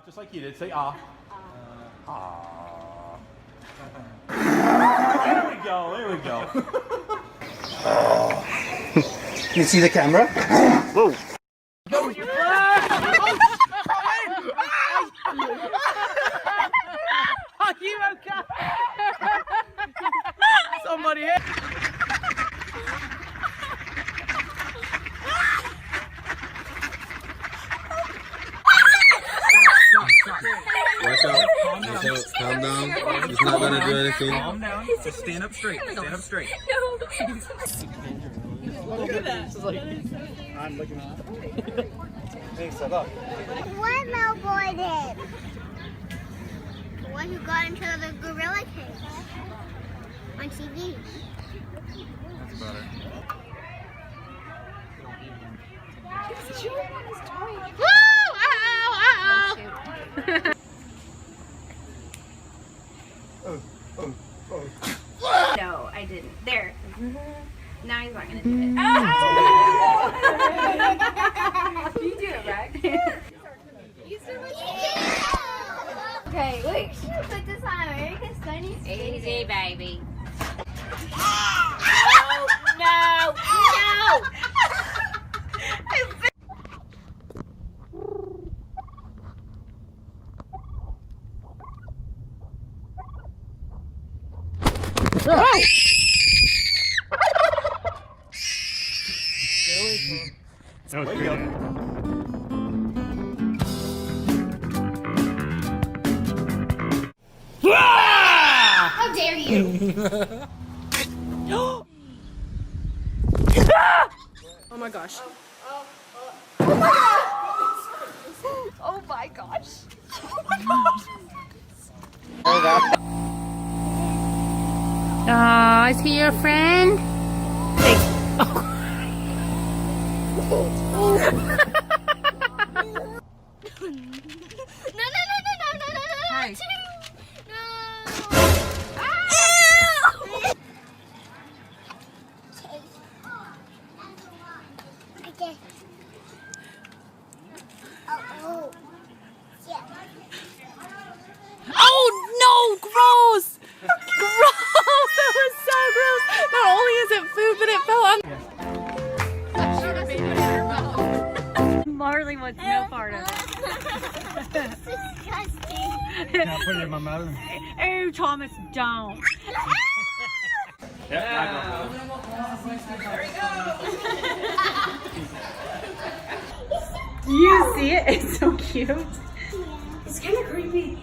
Just like you did. Say ah. Ah. There we go. There we go. You see the camera? Whoa. Go. Are you okay? Somebody hit. Watch out. Calm down. It's not gonna do anything. Calm down. Just stand up straight. Stand up straight. Look at that. I'm looking at it. Hey, set up. What Melboy did? The one who got into the gorilla cage on TV. That's about it. He's chewing on his toy. No, I didn't. There. Now he's not gonna do it. You do it, Rex. Okay, wait. Put this on America's Funniest Videos. Easy, baby. No! That was great. How dare you? Oh my gosh. Oh my gosh. Is he your friend? No. Hi. No. Okay. Oh. Yeah. Oh no! Gross! Gross! That was so gross! Not only is it food, but it fell on. Marley wants no part of it. Disgusting. Can I put it in my mouth? Oh, Thomas, don't. Do you see it? It's so cute. It's kind of creepy.